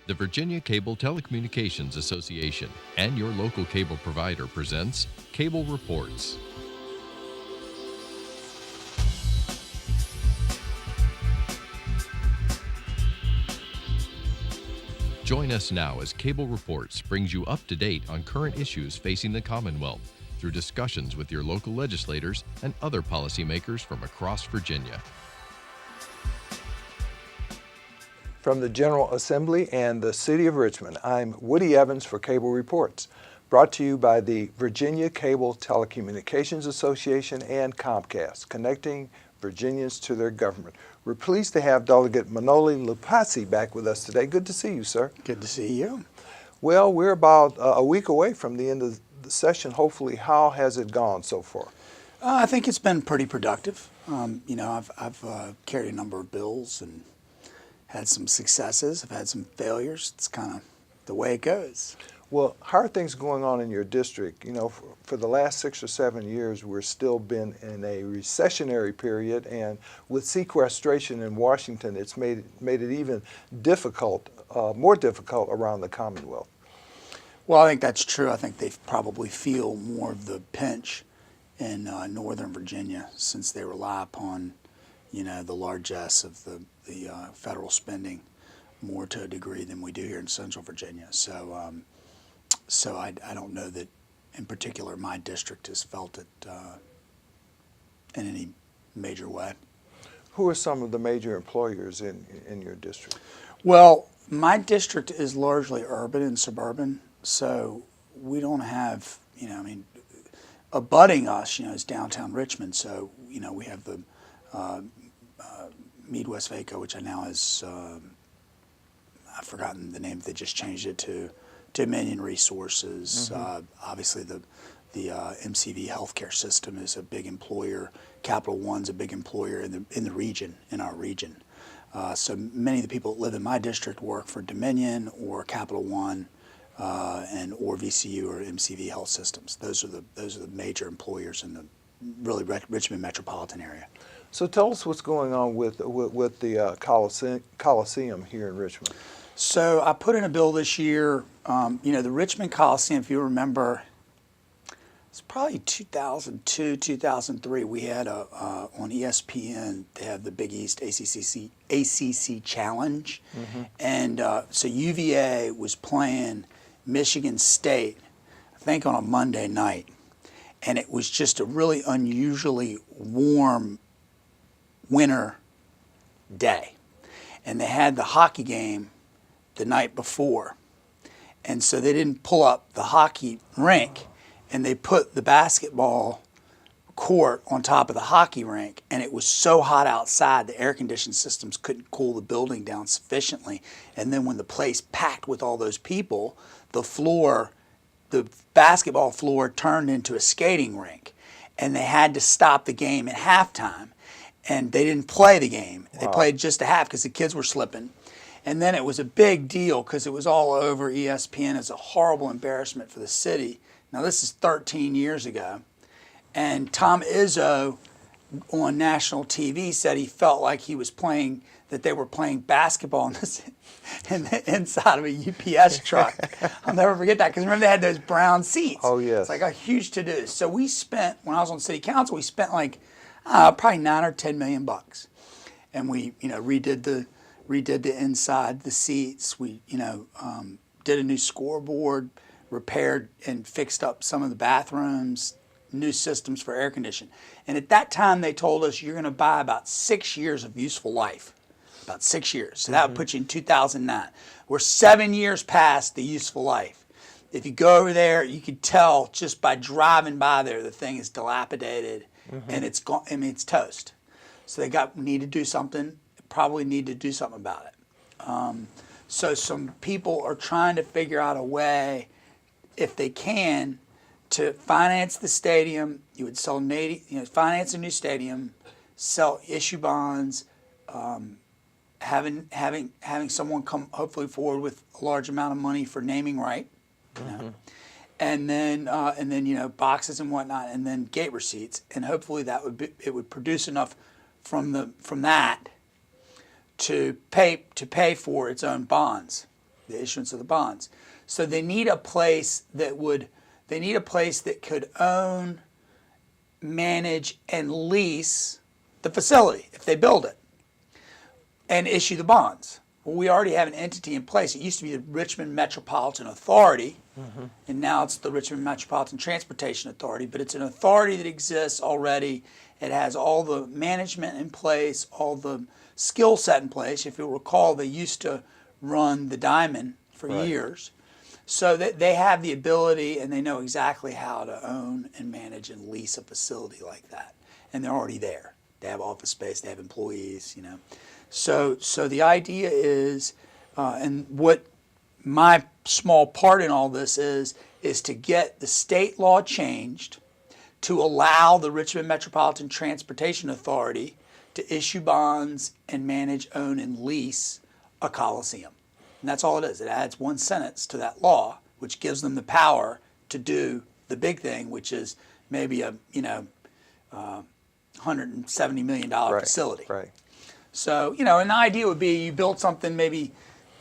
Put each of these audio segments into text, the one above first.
The Virginia Cable Telecommunications Association and your local cable provider presents Cable Reports. Join us now as Cable Reports brings you up to date on current issues facing the Commonwealth through discussions with your local legislators and other policymakers from across Virginia. From the General Assembly and the City of Richmond, I'm Woody Evans for Cable Reports, brought to you by the Virginia Cable Telecommunications Association and Comcast, connecting Virginians to their government. We're pleased to have Delegate Manoli Loupassi back with us today. Good to see you, sir. Good to see you. Well, we're about a week away from the end of the session, hopefully. How has it gone so far? I think it's been pretty productive. I've carried a number of bills and had some successes. I've had some failures. It's kind of the way it goes. Well, how are things going on in your district? You know, for the last 6 or 7 years, we're still been in a recessionary period, and with sequestration in Washington, it's made it even difficult, more difficult around the Commonwealth. Well, I think that's true. I think they probably feel more of the pinch in Northern Virginia since they rely upon, the largesse of the federal spending more to a degree than we do here in Central Virginia. So I don't know that, in particular, my district has felt it in any major way. Who are some of the major employers in your district? Well, my district is largely urban and suburban, so we don't have, abutting us, is downtown Richmond. So, we have the Midwest Vaco, which I now has, I've forgotten the name, they just changed it to Dominion Resources. Mm-hmm. Obviously, the MCV healthcare system is a big employer. Capital One's a big employer in the region, in our region. So many of the people that live in my district work for Dominion or Capital One, or VCU or MCV health systems. Those are the major employers in the really Richmond metropolitan area. So tell us what's going on with the Coliseum here in Richmond. So I put in a bill this year. The Richmond Coliseum, if you remember, it's probably 2002, 2003. We had on ESPN, they have the Big East ACC Challenge. Mm-hmm. And so UVA was playing Michigan State, I think on a Monday night. And it was just a really unusually warm winter day. And they had the hockey game the night before. And so they didn't pull up the hockey rink, and they put the basketball court on top of the hockey rink, and it was so hot outside the air conditioning systems couldn't cool the building down sufficiently. And then when the place packed with all those people, the basketball floor turned into a skating rink, and they had to stop the game at halftime. And they didn't play the game. They played just a half because the kids were slipping. And then it was a big deal because it was all over ESPN. It's a horrible embarrassment for the city. Now, this is 13 years ago. And Tom Izzo on national TV said he felt like that they were playing basketball in the inside of a UPS truck. I'll never forget that because remember they had those brown seats. Oh, yes. It's like a huge to-do. So we spent, when I was on city council, we spent probably $9 or $10 million. And we, redid the inside, the seats. We, did a new scoreboard, repaired and fixed up some of the bathrooms, new systems for air conditioning. And at that time, they told us you're going to buy about 6 years of useful life, about 6 years. So that would put you in 2009. We're 7 years past the useful life. If you go over there, you could tell just by driving by there, the thing is dilapidated and it's gone. I mean, it's toast. So they need to do something. Probably need to do something about it. So some people are trying to figure out a way, if they can, to finance the stadium. You would finance a new stadium, issue bonds, having someone come hopefully forward with a large amount of money for naming right, and then boxes and whatnot, and then gate receipts, and hopefully it would produce enough from that to pay for its own bonds. the issuance of the bonds. So they need a place that could own, manage, and lease the facility if they build it and issue the bonds. Well, we already have an entity in place. It used to be the Richmond Metropolitan Authority, and now it's the Richmond Metropolitan Transportation Authority, but it's an authority that exists already. It has all the management in place, all the skill set in place. If you'll recall, they used to run the Diamond for years. So that they have the ability and they know exactly how to own and manage and lease a facility like that. And they're already there. They have office space, they have employees, you know. So the idea is, and what my small part in all this is to get the state law changed to allow the Richmond Metropolitan Transportation Authority to issue bonds and manage, own, and lease a coliseum. And that's all it is. It adds one sentence to that law, which gives them the power to do the big thing, which is maybe a $170 million facility. Right. So, you know, an idea would be you build something maybe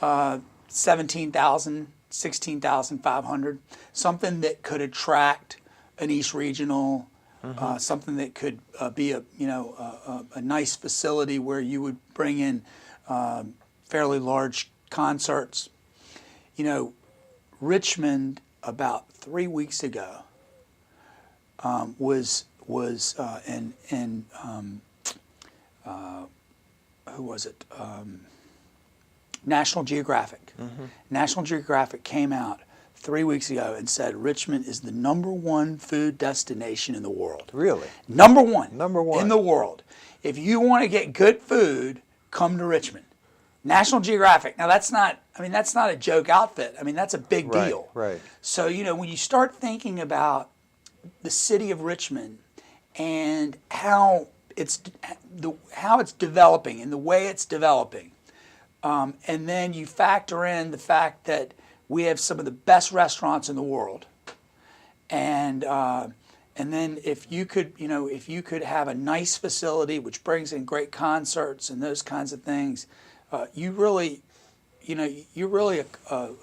17,000, 16,500, something that could attract an East Regional, something that could be a nice facility where you would bring in fairly large concerts. You know, Richmond about 3 weeks ago was who was it? National Geographic. National Geographic came out 3 weeks ago and said Richmond is the #1 food destination in the world. Really? Number one #1 in the world. If you want to get good food, come to Richmond. National Geographic. Now that's not a joke outfit. I mean, that's a big deal. Right. So, you know, when you start thinking about the city of Richmond and how it's developing and the way it's developing, and then you factor in the fact that we have some of the best restaurants in the world, and then if you could have a nice facility which brings in great concerts and those kinds of things, you're really a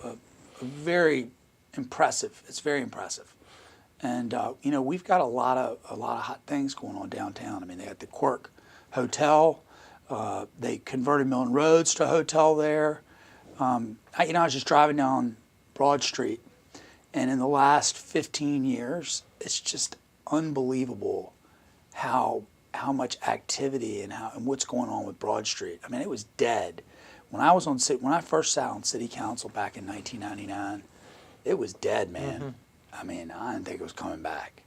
very impressive. It's very impressive. And you know, we've got a lot of hot things going on downtown. I mean, they got the Quirk Hotel. They converted Milton Roads to a hotel there. I was just driving down Broad Street, and in the last 15 years, it's just unbelievable how much activity and what's going on with Broad Street. I mean, it was dead when I first sat on City Council back in 1999. It was dead, man. I mean, I didn't think it was coming back.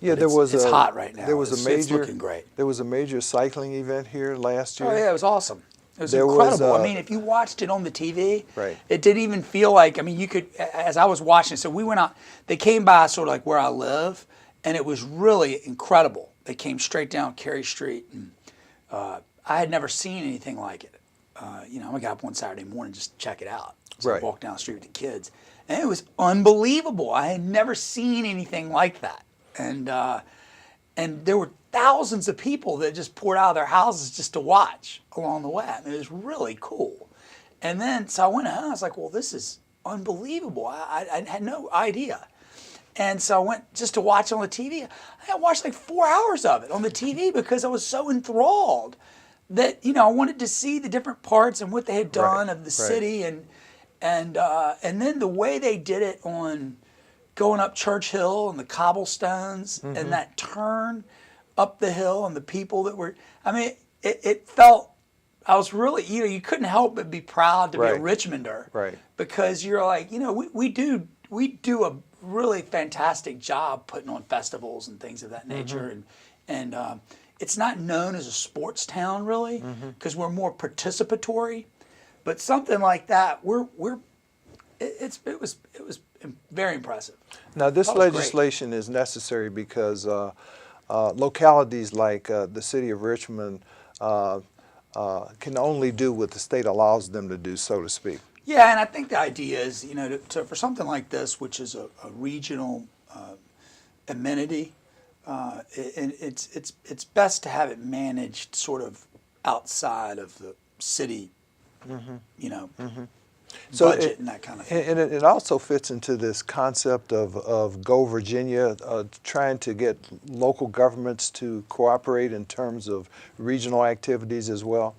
Yeah, but it's hot right now. It's looking great. There was a major cycling event here last year. Oh yeah, it was awesome. It was incredible. I mean, if you watched it on the TV, it didn't even feel like. I mean, you could. As I was watching, so we went out. They came by sort of like where I live, and it was really incredible. They came straight down Cary Street, and I had never seen anything like it. You know, I got up one Saturday morning just to check it out. So I walked down the street with the kids, and it was unbelievable. I had never seen anything like that, and there were thousands of people that just poured out of their houses just to watch along the way. I mean, it was really cool. And then, so I went out, I was like, well, this is unbelievable. I had no idea. And so I went just to watch it on the TV. I watched like 4 hours of it on the TV because I was so enthralled that, you know, I wanted to see the different parts and what they had done of the city. And then the way they did it on going up Church Hill and the cobblestones and that turn up the hill and the people that were, I mean, it felt, I was really, you know, you couldn't help but be proud to be a Richmonder. Right. Because you're like, you know, we do a really fantastic job putting on festivals and things of that nature. And it's not known as a sports town really, because we're more participatory. But something like that, it was very impressive. Now this legislation is necessary because localities like the city of Richmond can only do what the state allows them to do, so to speak. Yeah, and I think the idea is, you know, for something like this, which is a regional amenity, it's best to have it managed sort of outside of the city, you know. budget and that kind of thing. And it also fits into this concept of Go Virginia, trying to get local governments to cooperate in terms of regional activities as well.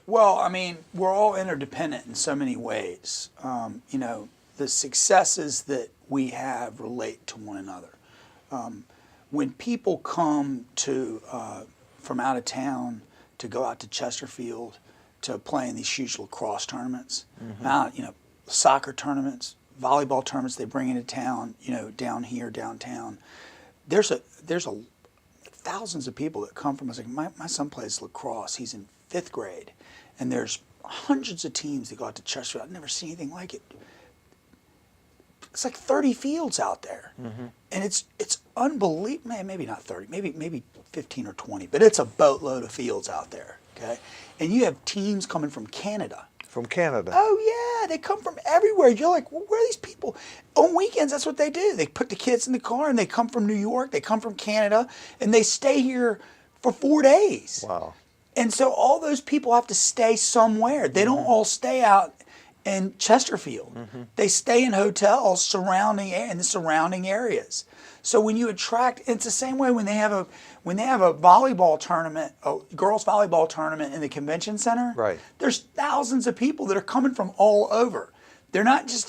Well, I mean, we're all interdependent in so many ways. You know, the successes that we have relate to one another. When people come to from out of town to go out to Chesterfield to play in these huge lacrosse tournaments, you know, soccer tournaments, volleyball tournaments they bring into town, you know, downtown. There's thousands of people that come from. I was like, my son plays lacrosse. He's in 5th grade, and there's hundreds of teams that go out to Chesterfield. I've never seen anything like it. It's like 30 fields out there, and it's unbelievable. Maybe not 30, maybe 15 or 20, but it's a boatload of fields out there. Okay, and you have teams coming from Canada. From Canada. Oh yeah, they come from everywhere. You're like, well, where are these people? On weekends, that's what they do. They put the kids in the car and they come from New York. They come from Canada, and they stay here for 4 days. Wow. And so all those people have to stay somewhere. They don't all stay out in Chesterfield. They stay in hotels in the surrounding areas. So when you attract, it's the same way when they have a volleyball tournament, a girls volleyball tournament in the convention center. Right. There's thousands of people that are coming from all over. They're not just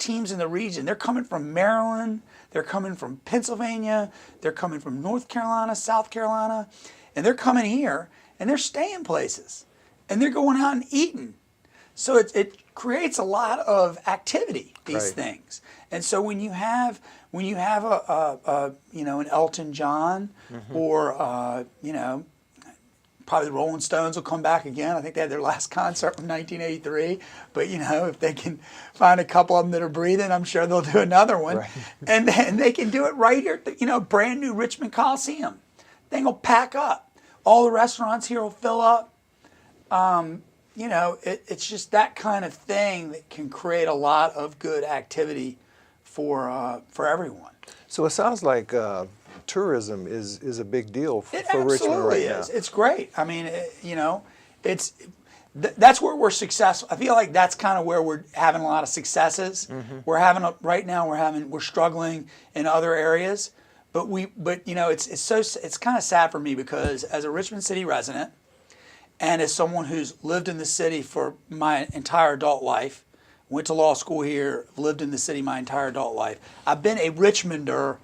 teams in the region. They're coming from Maryland. They're coming from Pennsylvania. They're coming from North Carolina, South Carolina, and they're coming here and they're staying places and they're going out and eating. So it creates a lot of activity, these things. And so when you have a you know, an Elton John or you know, probably the Rolling Stones will come back again. I think they had their last concert in 1983. But you know, if they can find a couple of them that are breathing, I'm sure they'll do another one. Right. And they can do it right here at the, you know, brand new Richmond Coliseum. They will pack up. All the restaurants here will fill up. You know, it's just that kind of thing that can create a lot of good activity for everyone. So it sounds like tourism is a big deal for Richmond right now. It absolutely is. It's great. I mean, you know, that's where we're successful. I feel like that's kind of where we're having a lot of successes. Right now we're struggling in other areas, but you know, it's kind of sad for me because as a Richmond City resident, and as someone who's lived in the city for my entire adult life, went to law school here, lived in the city my entire adult life, I've been a Richmonder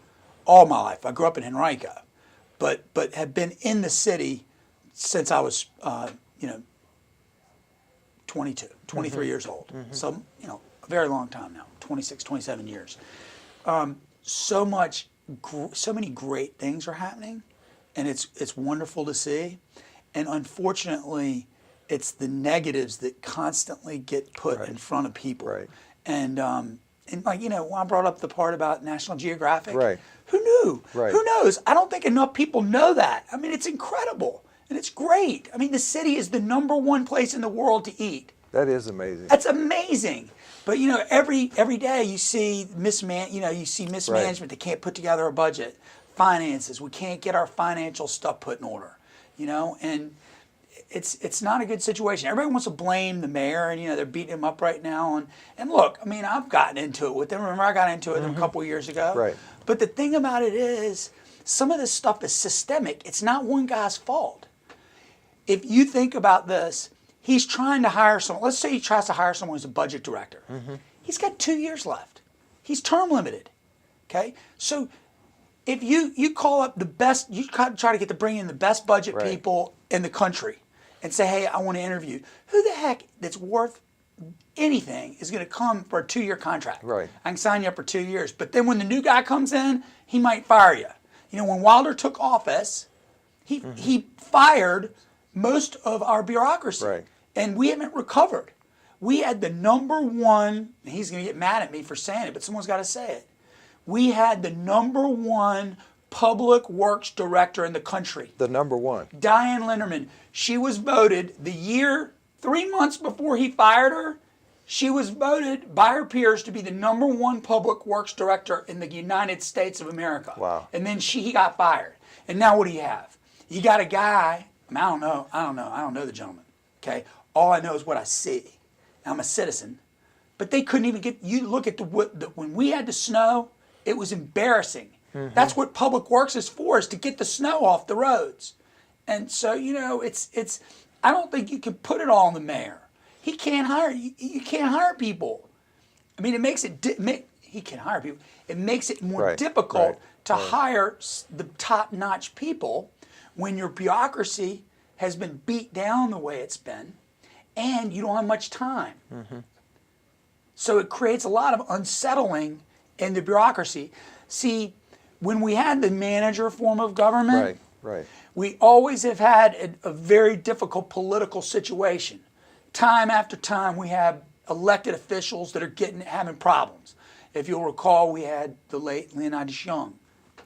all my life. I grew up in Henrico, but have been in the city since I was, you know, 22, 23 years old. So, you know, a very long time now, 26, 27 years. So many great things are happening, and it's wonderful to see. And unfortunately, it's the negatives that constantly get put in front of people. Right. And like, you know, when I brought up the part about National Geographic, right. Who knew? Right. Who knows? I don't think enough people know that. I mean, it's incredible and it's great. I mean, the city is the #1 place in the world to eat. That is amazing. That's amazing. But you know, every day you see mismanagement. They can't put together a budget. Finances. We can't get our financial stuff put in order. You know, and it's not a good situation. Everybody wants to blame the mayor, and you know they're beating him up right now. And look, I mean, I've gotten into it with them. Remember, I got into it with them a couple of years ago. Right. But the thing about it is, some of this stuff is systemic. It's not one guy's fault. If you think about this, he's trying to hire someone. Let's say he tries to hire someone who's a budget director. He's got 2 years left. He's term limited. Okay, so if you call up the best, you try to bring in the best budget people in the country and say, hey, I want to interview. Who the heck that's worth anything is going to come for a 2-year contract? Right. I can sign you up for 2 years. But then when the new guy comes in, he might fire you. You know, when Wilder took office, he fired most of our bureaucracy. Right. And we haven't recovered. We had the #1, and he's going to get mad at me for saying it, but someone's got to say it. We had the #1 public works director in the country. The #1. Diane Linderman. She was voted 3 months before he fired her, she was voted by her peers to be the #1 public works director in the United States of America. Wow. And then he got fired. And now what do you have? You got a guy, I don't know the gentleman, okay? All I know is what I see. I'm a citizen, but they couldn't even get, you look at when we had the snow, it was embarrassing. That's what Public Works is for, is to get the snow off the roads. And so, you know, it's I don't think you can put it all on the mayor. He can't hire, you can't hire people. I mean, it makes it, he can hire people. It makes it more difficult to hire the top-notch people when your bureaucracy has been beat down the way it's been, and you don't have much time. So it creates a lot of unsettling in the bureaucracy. See, when we had the manager form of government, we always have had a very difficult political situation. Time after time, we have elected officials that are having problems. If you'll recall, we had the late Leonidas Young,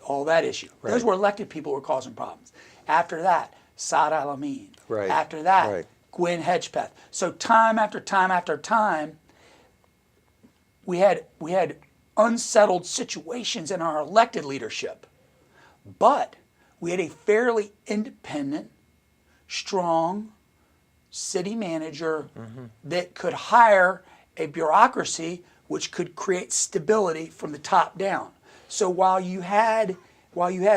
all that issue. Those were elected people who were causing problems. After that, Saad Al-Amin. After that, Gwen Hedgepeth. So time after time after time, we had unsettled situations in our elected leadership. But we had a fairly independent, strong city manager that could hire a bureaucracy which could create stability from the top down. So while you had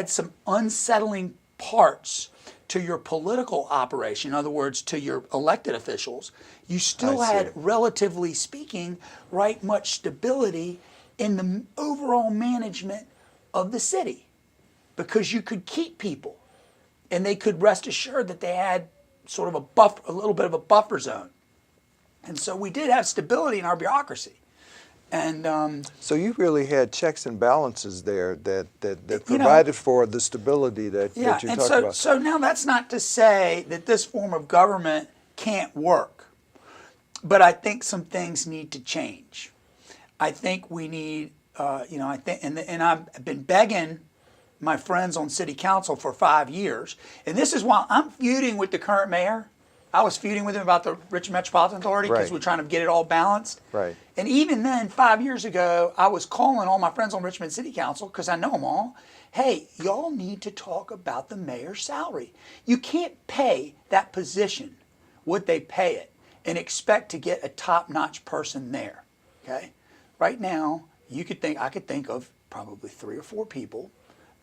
some unsettling parts to your political operation, in other words, to your elected officials, you still had, relatively speaking, right much stability in the overall management of the city, because you could keep people and they could rest assured that they had sort of a little bit of a buffer zone. And so we did have stability in our bureaucracy. And so you really had checks and balances there that provided for the stability that you're talking about. So now that's not to say that this form of government can't work, but I think some things need to change. I think we need, and I've been begging my friends on city council for 5 years, and this is why I'm feuding with the current mayor. I was feuding with him about the Richmond Metropolitan Authority because we're trying to get it all balanced. And even then, 5 years ago, I was calling all my friends on Richmond City Council, because I know them all, hey, y'all need to talk about the mayor's salary. You can't pay that position what they pay it and expect to get a top-notch person there, okay? Right now, I could think of probably 3 or 4 people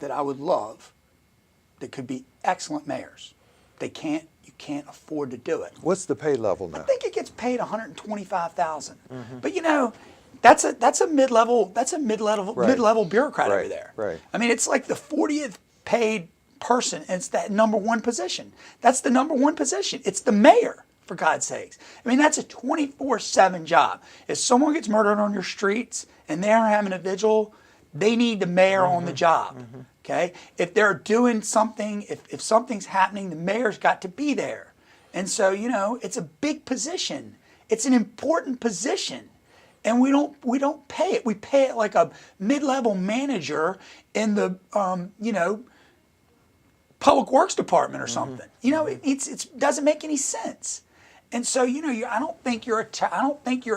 that I would love that could be excellent mayors. You can't afford to do it. What's the pay level now? I think it gets paid $125,000. But you know, that's a mid-level bureaucrat over there. I mean, it's like the 40th paid person, and it's that number one position. That's the number one position. It's the mayor, for God's sakes. I mean, that's a 24/7 job. If someone gets murdered on your streets and they're having a vigil, they need the mayor on the job. Okay? If they're doing something, if something's happening, the mayor's got to be there. And so, you know, it's a big position. It's an important position. And we don't pay it. We pay it like a mid-level manager in the Public Works Department or something. You know, it doesn't make any sense. And so, you know, I don't think you're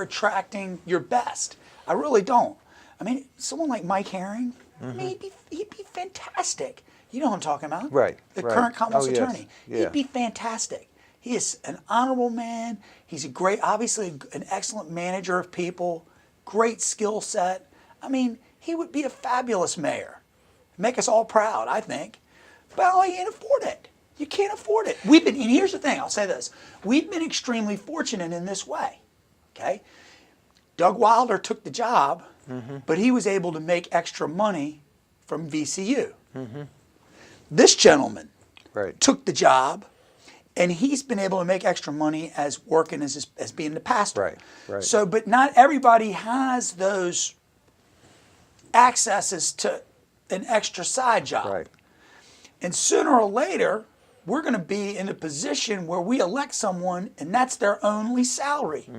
attracting your best. I really don't. I mean, someone like Mike Herring, I mean, he'd be fantastic. You know who I'm talking about? The current Commonwealth attorney. He'd be fantastic. He is an honorable man. He's obviously an excellent manager of people, great skill set. I mean, he would be a fabulous mayor. Make us all proud, I think. But you can't afford it. You can't afford it. And here's the thing, I'll say this. We've been extremely fortunate in this way, okay? Doug Wilder took the job, but he was able to make extra money from VCU. This gentleman took the job, and he's been able to make extra money as working as being the pastor. So, but not everybody has those accesses to an extra side job. And sooner or later, we're going to be in a position where we elect someone and that's their only salary.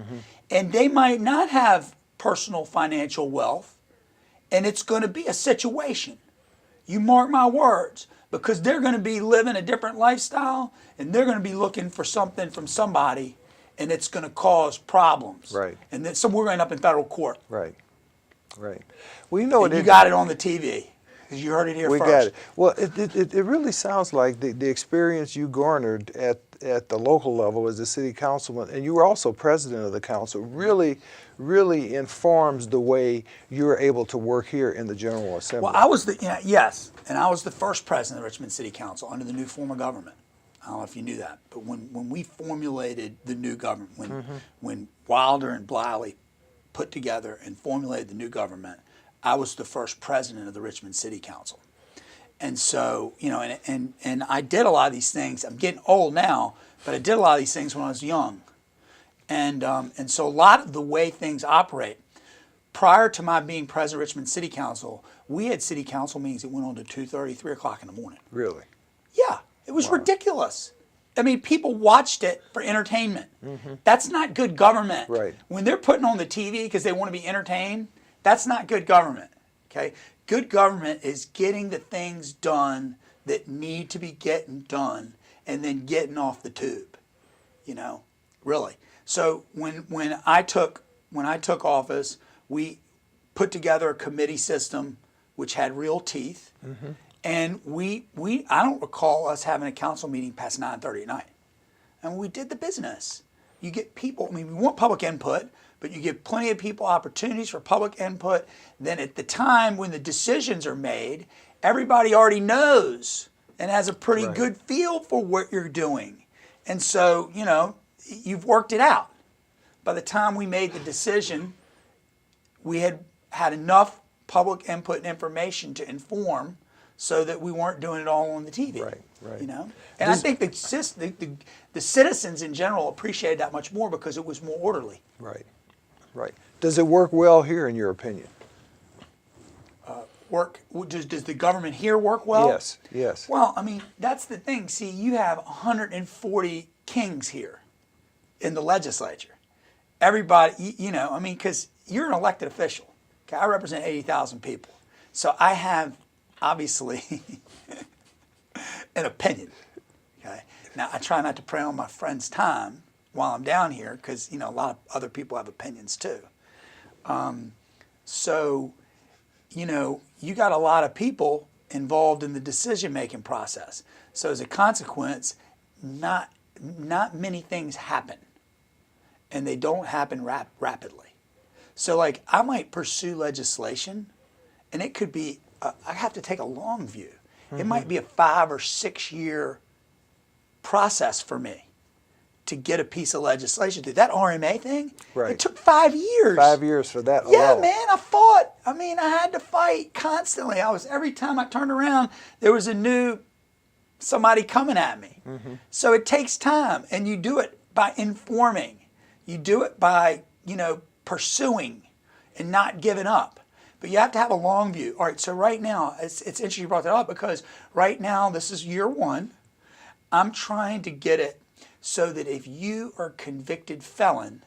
And they might not have personal financial wealth, and it's going to be a situation. You mark my words, because they're going to be living a different lifestyle, and they're going to be looking for something from somebody, and it's going to cause problems. And then we're going to end up in federal court. Well, you know, you got it on the TV. Because you heard it here We first. got it. Well, it really sounds like the experience you garnered at the local level as a city councilman, and you were also president of the council, really informs the way you're able to work here in the General Assembly. Well, I was yes, and I was the first president of the Richmond City Council under the new form of government. I don't know if you knew that, but when we formulated the new government, when Wilder and Bliley put together and formulated the new government, I was the first president of the Richmond City Council. And so, and I did a lot of these things. I'm getting old now, but I did a lot of these things when I was young. And so a lot of the way things operate, prior to my being president of Richmond City Council, we had city council meetings that went on to 2:30, 3 o'clock in the morning. Really? Yeah, it was ridiculous. I mean, people watched it for entertainment. That's not good government. Right. When they're putting on the TV because they want to be entertained, that's not good government. Okay? Good government is getting the things done that need to be getting done and then getting off the tube. Really. So when I took office, we put together a committee system which had real teeth. And I don't recall us having a council meeting past 9:30 at night. And we did the business. You get people, we want public input, but you give plenty of people opportunities for public input. Then at the time when the decisions are made, everybody already knows and has a pretty good feel for what you're doing. And so, you've worked it out. By the time we made the decision, we had enough public input and information to inform so that we weren't doing it all on the TV. Right. And I think the citizens in general appreciated that much more because it was more orderly. Right. Does it work well here, in your opinion? Does the government here work well? Yes. Well, that's the thing. See, you have 140 kings here in the legislature. Everybody, because you're an elected official. Okay, I represent 80,000 people. So I have, obviously, an opinion. Okay. Now, I try not to prey on my friend's time while I'm down here because, a lot of other people have opinions too. So, you got a lot of people involved in the decision-making process. So as a consequence, not many things happen. And they don't happen rapidly. So I might pursue legislation and it could be, I have to take a long view. It might be a 5 or 6 year process for me to get a piece of legislation through. That RMA thing, it took 5 years. 5 years for that Yeah, alone. man, I fought. I had to fight constantly. Every time I turned around, there was somebody coming at me. So it takes time, and you do it by informing. You do it by, pursuing and not giving up. But you have to have a long view. All right, so right now, it's interesting you brought that up because right now, this is year 1. I'm trying to get it so that if you are a convicted felon,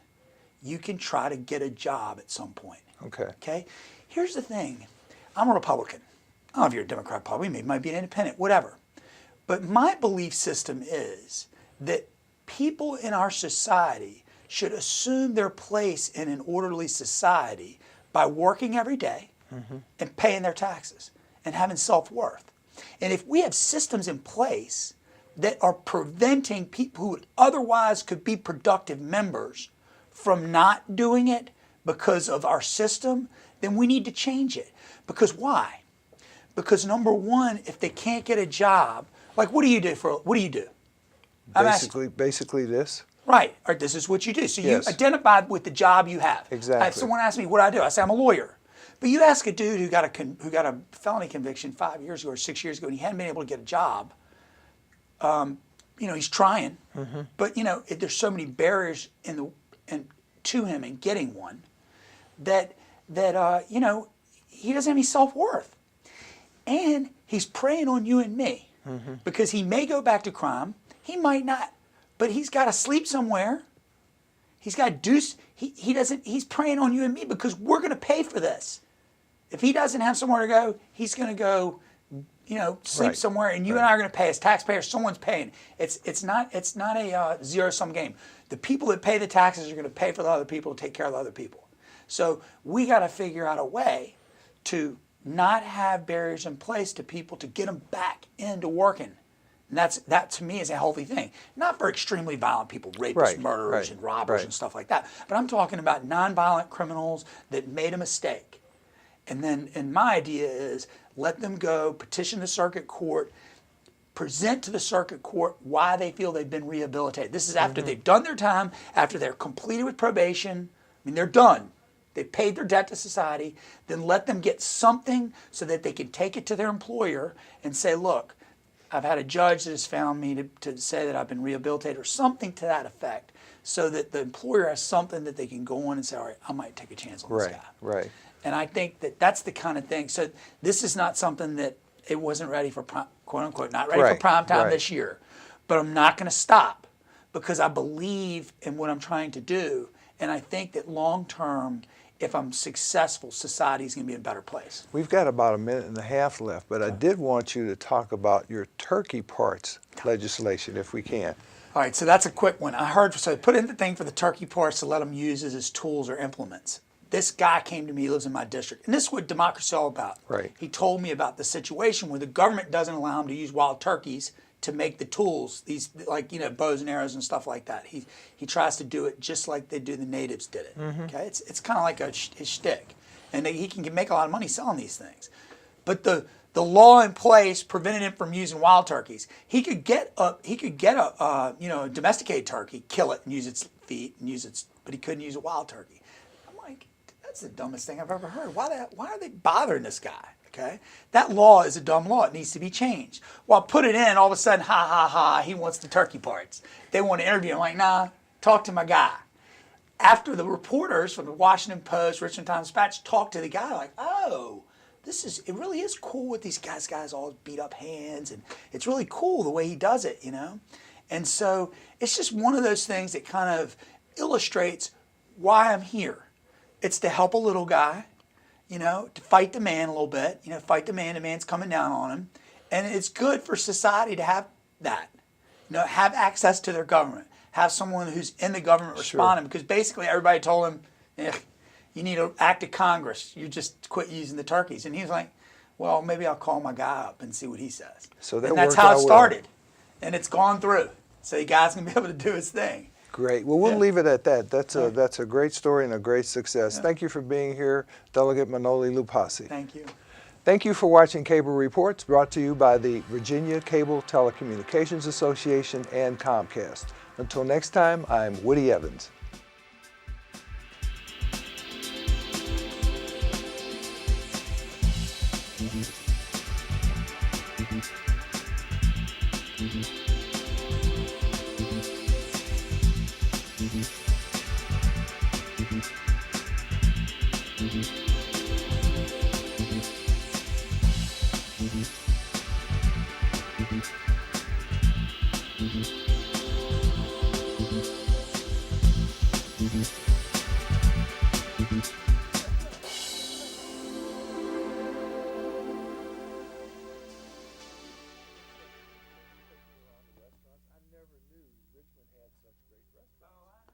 you can try to get a job at some point. Okay? Here's the thing. I'm a Republican. I don't know if you're a Democrat, Republican, you might be an independent, whatever. But my belief system is that people in our society should assume their place in an orderly society by working every day and paying their taxes and having self-worth. And if we have systems in place that are preventing people who otherwise could be productive members from not doing it because of our system, then we need to change it. Because why? Because number one, if they can't get a job, what do you do? Basically this. Right. Or this is what you do. So you identify with the job you have. Exactly. If someone asks me what I do, I say I'm a lawyer. But you ask a dude who got a felony conviction 5 years ago or 6 years ago, and he hadn't been able to get a job. He's trying, but there's so many barriers to him in getting one that he doesn't have any self-worth, and he's preying on you and me because he may go back to crime, he might not, but he's got to sleep somewhere. He's got to do. He's preying on you and me because we're going to pay for this. If he doesn't have somewhere to go, he's going to go. Sleep somewhere, and you and I are going to pay as taxpayers. Someone's paying. It's not a zero-sum game. The people that pay the taxes are going to pay for the other people to take care of the other people. So we got to figure out a way to not have barriers in place to people to get them back into working. And that to me is a healthy thing. Not for extremely violent people, rapists, Right, murderers, right, and robbers right. and stuff like that. But I'm talking about nonviolent criminals that made a mistake. And my idea is let them go, petition the circuit court, present to the circuit court why they feel they've been rehabilitated. This is after they've done their time, after they're completed with probation. I mean, they're done. They've paid their debt to society. Then let them get something so that they can take it to their employer and say, look, I've had a judge that has found me to say that I've been rehabilitated, or something to that effect, so that the employer has something that they can go on and say, all right, I might take a chance on this guy. Right. And I think that that's the kind of thing. So this is not something that it wasn't ready for, quote unquote, not ready for prime time this year. But I'm not going to stop, because I believe in what I'm trying to do. And I think that long term, if I'm successful, society is going to be in a better place. We've got about a minute and a half left, but I did want you to talk about your turkey parts legislation, if we can. All right, so that's a quick one. I heard, so I put in the thing for the turkey parts to let them use as tools or implements. This guy came to me, he lives in my district, and this is what democracy is all about. Right. He told me about the situation where the government doesn't allow him to use wild turkeys to make the tools, these, like, bows and arrows and stuff like that. He tries to do it just like the natives did it. Okay, it's kind of like his shtick, and he can make a lot of money selling these things. But the law in place prevented him from using wild turkeys. He could get a domesticated turkey, kill it and use its feet and but he couldn't use a wild turkey. I'm like, that's the dumbest thing I've ever heard. Why are they bothering this guy? Okay, that law is a dumb law. It needs to be changed. Well, put it in, all of a sudden, ha ha ha, he wants the turkey parts. They want to interview him. I'm like, nah, talk to my guy. After the reporters from the Washington Post, Richmond Times-Dispatch talked to the guy, like, oh, it really is cool with these guys all beat up hands, and it's really cool the way he does it, And so it's just one of those things that kind of illustrates why I'm here. It's to help a little guy, to fight the man a little bit, fight the man's coming down on him. And it's good for society to have that, have access to their government, have someone who's in the government responding, because basically everybody told him, you need an act of Congress. You just quit using the turkeys. And he was like, well, maybe I'll call my guy up and see what he says. So and that's how it started. And it's gone through. So the guy's going to be able to do his thing. Great. Well, we'll leave it at that. That's a great story and a great success. Thank you for being here, Delegate Manoli Loupassi. Thank you. Thank you for watching Cable Reports, brought to you by the Virginia Cable Telecommunications Association and Comcast. Until next time, I'm Woody Evans. Mm-hmm.